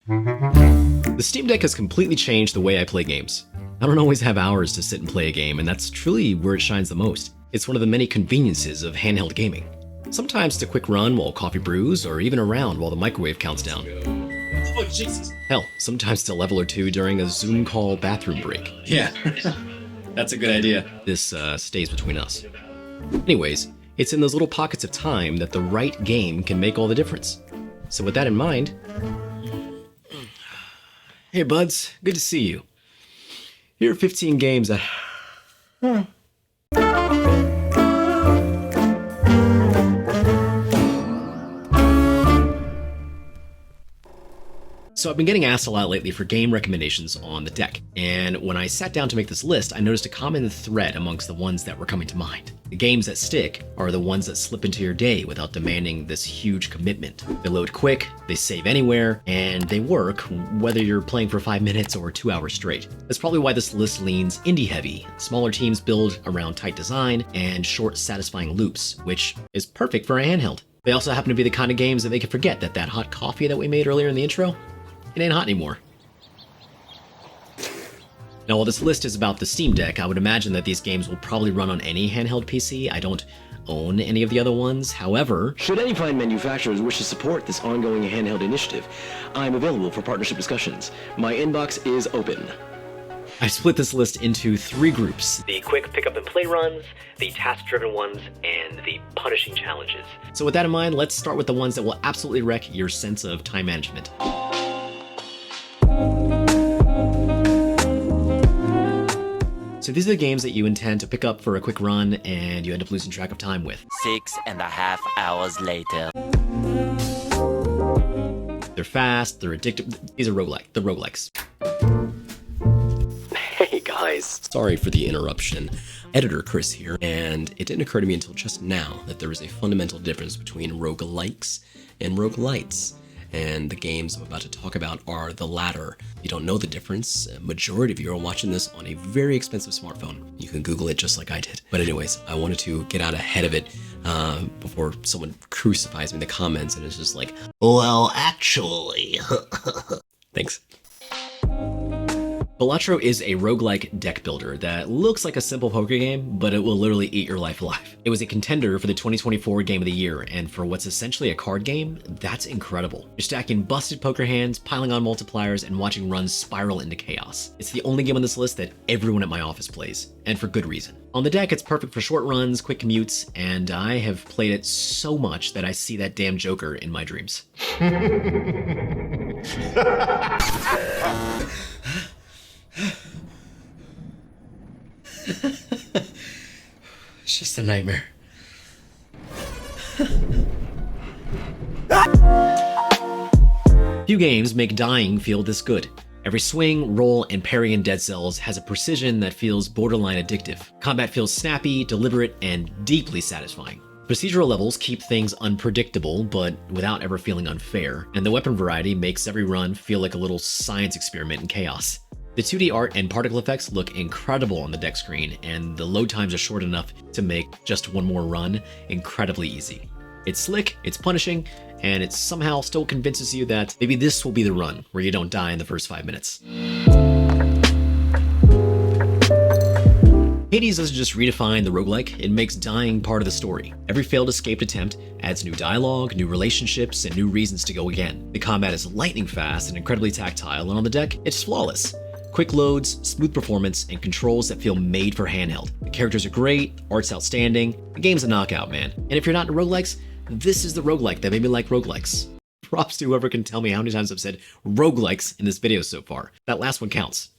The Steam Deck has completely changed the way I play games. I don't always have hours to sit and play a game, and that's truly where it shines the most. It's one of the many conveniences of handheld gaming. Sometimes it's a quick run while coffee brews, or even around while the microwave counts down. Oh, Jesus. Hell, sometimes it's a level or two during a Zoom call bathroom break. Yeah, that's a good idea. This stays between us. Anyways, it's in those little pockets of time that the right game can make all the difference. So with that in mind... Hey buds, good to see you. Here are 15 games that... So I've been getting asked a lot lately for game recommendations on the deck, and when I sat down to make this list, I noticed a common thread amongst the ones that were coming to mind. The games that stick are the ones that slip into your day without demanding this huge commitment. They load quick, they save anywhere, and they work whether you're playing for 5 minutes or 2 hours straight. That's probably why this list leans indie heavy. Smaller teams build around tight design and short, satisfying loops, which is perfect for a handheld. They also happen to be the kind of games that make you forget that hot coffee that we made earlier in the intro, it ain't hot anymore. Now, while this list is about the Steam Deck, I would imagine that these games will probably run on any handheld PC. I don't own any of the other ones. However, should any fine manufacturers wish to support this ongoing handheld initiative, I'm available for partnership discussions. My inbox is open. I split this list into 3 groups: the quick pick up and play runs, the task-driven ones, and the punishing challenges. So with that in mind, let's start with the ones that will absolutely wreck your sense of time management. So these are the games that you intend to pick up for a quick run and you end up losing track of time with. 6.5 hours later. They're fast, they're addictive. These are the roguelikes. Hey guys, sorry for the interruption. Editor Chris here, and it didn't occur to me until just now that there is a fundamental difference between roguelikes and roguelites. And the games I'm about to talk about are the latter. If you don't know the difference, a majority of you are watching this on a very expensive smartphone. You can Google it just like I did. But anyways, I wanted to get out ahead of it before someone crucifies me in the comments and it's just like, well, actually. Thanks. Balatro is a roguelike deck builder that looks like a simple poker game, but it will literally eat your life alive. It was a contender for the 2024 Game of the Year, and for what's essentially a card game, that's incredible. You're stacking busted poker hands, piling on multipliers, and watching runs spiral into chaos. It's the only game on this list that everyone at my office plays, and for good reason. On the deck, it's perfect for short runs, quick commutes, and I have played it so much that I see that damn Joker in my dreams. It's just a nightmare. Few games make dying feel this good. Every swing, roll, and parry in Dead Cells has a precision that feels borderline addictive. Combat feels snappy, deliberate, and deeply satisfying. Procedural levels keep things unpredictable, but without ever feeling unfair, and the weapon variety makes every run feel like a little science experiment in chaos. The 2D art and particle effects look incredible on the deck screen, and the load times are short enough to make just one more run incredibly easy. It's slick, it's punishing, and it somehow still convinces you that maybe this will be the run where you don't die in the first 5 minutes. Hades doesn't just redefine the roguelike, it makes dying part of the story. Every failed escaped attempt adds new dialogue, new relationships, and new reasons to go again. The combat is lightning fast and incredibly tactile, and on the deck, it's flawless. Quick loads, smooth performance, and controls that feel made for handheld. The characters are great, art's outstanding, the game's a knockout, man. And if you're not into roguelikes, this is the roguelike that made me like roguelikes. Props to whoever can tell me how many times I've said roguelikes in this video so far. That last one counts.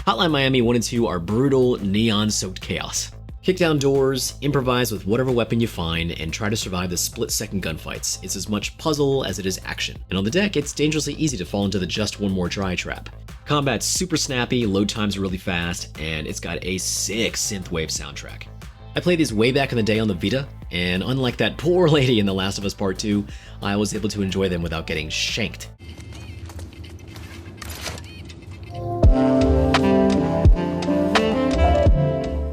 Hotline Miami 1 and 2 are brutal, neon-soaked chaos. Kick down doors, improvise with whatever weapon you find, and try to survive the split-second gunfights. It's as much puzzle as it is action. And on the deck, it's dangerously easy to fall into the just one more try trap. Combat's super snappy, load times are really fast, and it's got a sick synthwave soundtrack. I played these way back in the day on the Vita, and unlike that poor lady in The Last of Us Part 2, I was able to enjoy them without getting shanked.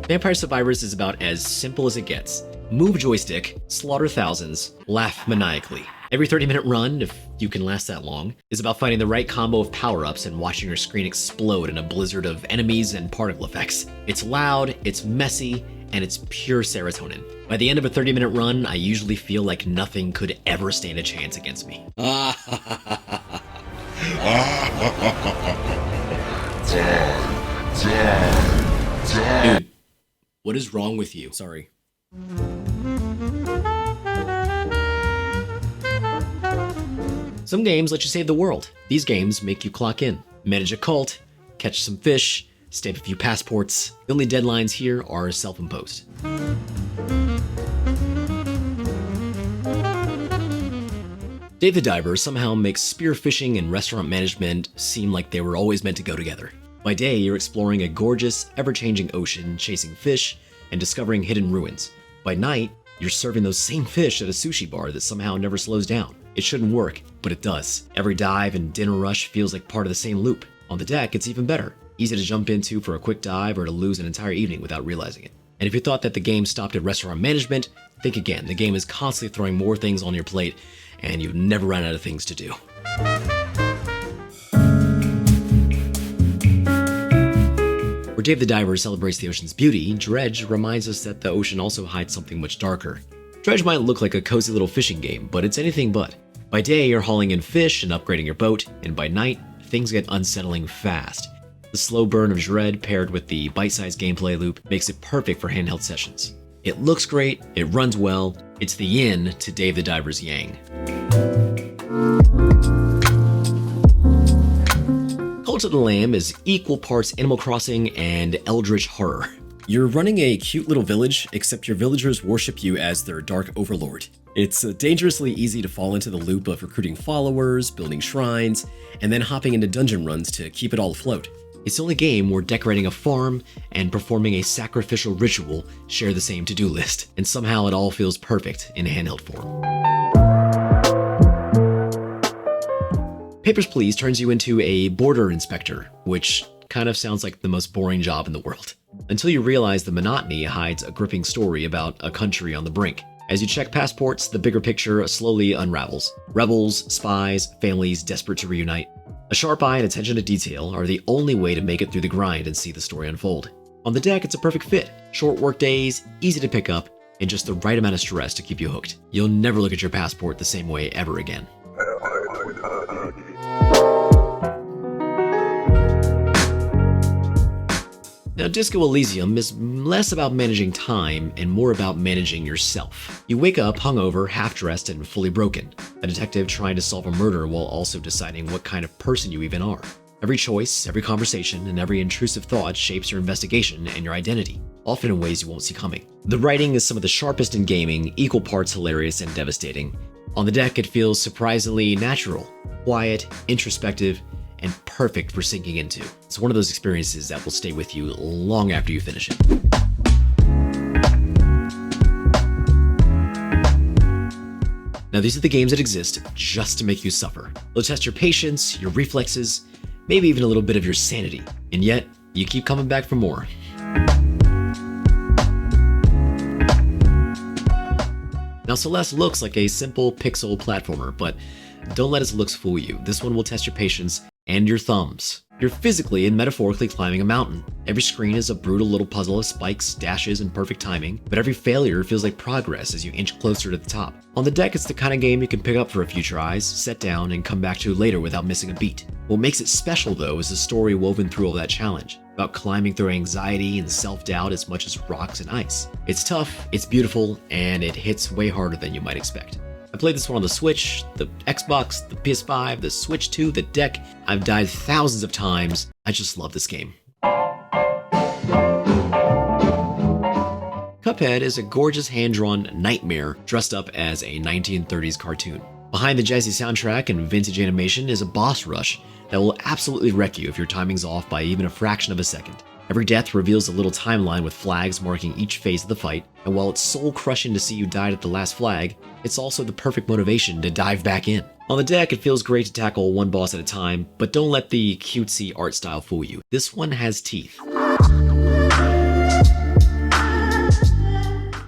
Vampire Survivors is about as simple as it gets. Move joystick, slaughter thousands, laugh maniacally. Every 30-minute run, if you can last that long, is about finding the right combo of power-ups and watching your screen explode in a blizzard of enemies and particle effects. It's loud, it's messy, and it's pure serotonin. By the end of a 30-minute run, I usually feel like nothing could ever stand a chance against me. Dude, what is wrong with you? Sorry. Some games let you save the world. These games make you clock in, manage a cult, catch some fish, stamp a few passports. The only deadlines here are self-imposed. Dave the Diver somehow makes spearfishing and restaurant management seem like they were always meant to go together. By day, you're exploring a gorgeous, ever-changing ocean, chasing fish, and discovering hidden ruins. By night, you're serving those same fish at a sushi bar that somehow never slows down. It shouldn't work, but it does. Every dive and dinner rush feels like part of the same loop. On the deck, it's even better. Easy to jump into for a quick dive or to lose an entire evening without realizing it. And if you thought that the game stopped at restaurant management, think again. The game is constantly throwing more things on your plate, and you never run out of things to do. Where Dave the Diver celebrates the ocean's beauty, Dredge reminds us that the ocean also hides something much darker. Dredge might look like a cozy little fishing game, but it's anything but. By day, you're hauling in fish and upgrading your boat, and by night, things get unsettling fast. The slow burn of dread paired with the bite-sized gameplay loop makes it perfect for handheld sessions. It looks great, it runs well, it's the yin to Dave the Diver's yang. Cult of the Lamb is equal parts Animal Crossing and eldritch horror. You're running a cute little village, except your villagers worship you as their dark overlord. It's dangerously easy to fall into the loop of recruiting followers, building shrines, and then hopping into dungeon runs to keep it all afloat. It's the only game where decorating a farm and performing a sacrificial ritual share the same to-do list, and somehow it all feels perfect in handheld form. Papers, Please turns you into a border inspector, which kind of sounds like the most boring job in the world. Until you realize the monotony hides a gripping story about a country on the brink. As you check passports, the bigger picture slowly unravels. Rebels, spies, families desperate to reunite. A sharp eye and attention to detail are the only way to make it through the grind and see the story unfold. On the deck, it's a perfect fit. Short work days, easy to pick up, and just the right amount of stress to keep you hooked. You'll never look at your passport the same way ever again. Now, Disco Elysium is less about managing time and more about managing yourself. You wake up hungover, half-dressed, and fully broken. A detective trying to solve a murder while also deciding what kind of person you even are. Every choice, every conversation, and every intrusive thought shapes your investigation and your identity, often in ways you won't see coming. The writing is some of the sharpest in gaming, equal parts hilarious and devastating. On the deck, it feels surprisingly natural, quiet, introspective, and perfect for sinking into. It's one of those experiences that will stay with you long after you finish it. Now, these are the games that exist just to make you suffer. They'll test your patience, your reflexes, maybe even a little bit of your sanity. And yet, you keep coming back for more. Now, Celeste looks like a simple pixel platformer, but don't let its looks fool you. This one will test your patience and your thumbs. You're physically and metaphorically climbing a mountain. Every screen is a brutal little puzzle of spikes, dashes, and perfect timing, but every failure feels like progress as you inch closer to the top. On the deck, it's the kind of game you can pick up for a few tries, set down, and come back to later without missing a beat. What makes it special, though, is the story woven through all that challenge, about climbing through anxiety and self-doubt as much as rocks and ice. It's tough, it's beautiful, and it hits way harder than you might expect. I played this one on the Switch, the Xbox, the PS5, the Switch 2, the deck. I've died thousands of times. I just love this game. Cuphead is a gorgeous hand-drawn nightmare dressed up as a 1930s cartoon. Behind the jazzy soundtrack and vintage animation is a boss rush that will absolutely wreck you if your timing's off by even a fraction of a second. Every death reveals a little timeline with flags marking each phase of the fight, and while it's soul-crushing to see you died at the last flag, it's also the perfect motivation to dive back in. On the deck, it feels great to tackle one boss at a time, but don't let the cutesy art style fool you. This one has teeth.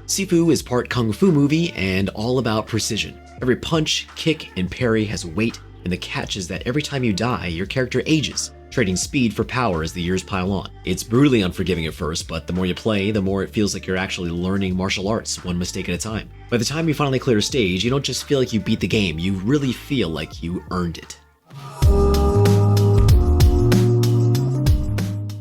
Sifu is part kung fu movie and all about precision. Every punch, kick, and parry has weight, and the catch is that every time you die, your character ages, trading speed for power as the years pile on. It's brutally unforgiving at first, but the more you play, the more it feels like you're actually learning martial arts, one mistake at a time. By the time you finally clear a stage, you don't just feel like you beat the game, you really feel like you earned it.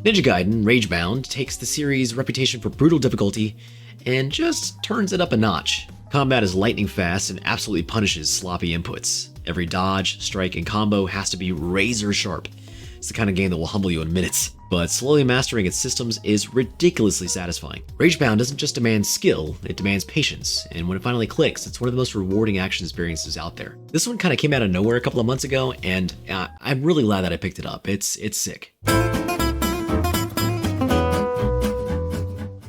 Ninja Gaiden Ragebound takes the series' reputation for brutal difficulty and just turns it up a notch. Combat is lightning fast and absolutely punishes sloppy inputs. Every dodge, strike, and combo has to be razor sharp. It's the kind of game that will humble you in minutes, but slowly mastering its systems is ridiculously satisfying. Ragebound doesn't just demand skill, it demands patience, and when it finally clicks, it's one of the most rewarding action experiences out there. This one kind of came out of nowhere a couple of months ago, and I'm really glad that I picked it up. It's sick.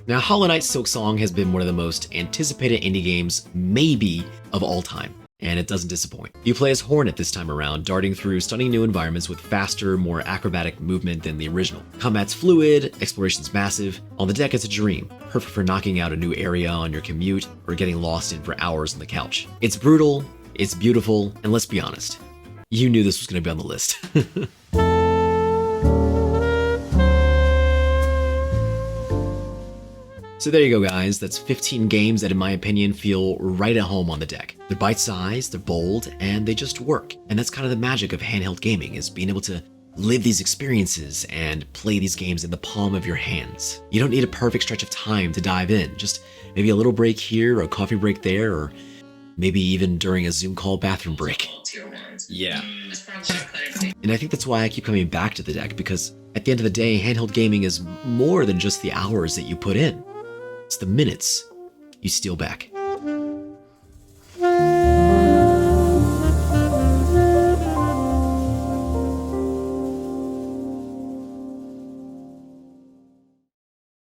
Now, Hollow Knight Silksong has been one of the most anticipated indie games, maybe, of all time, and it doesn't disappoint. You play as Hornet this time around, darting through stunning new environments with faster, more acrobatic movement than the original. Combat's fluid, exploration's massive. On the deck, it's a dream, perfect for knocking out a new area on your commute or getting lost in for hours on the couch. It's brutal, it's beautiful, and let's be honest, you knew this was going to be on the list. So there you go, guys. That's 15 games that, in my opinion, feel right at home on the deck. They're bite-sized, they're bold, and they just work. And that's kind of the magic of handheld gaming, is being able to live these experiences and play these games in the palm of your hands. You don't need a perfect stretch of time to dive in. Just maybe a little break here, or a coffee break there, or maybe even during a Zoom call bathroom break. Yeah. And I think that's why I keep coming back to the deck, because at the end of the day, handheld gaming is more than just the hours that you put in. It's the minutes you steal back.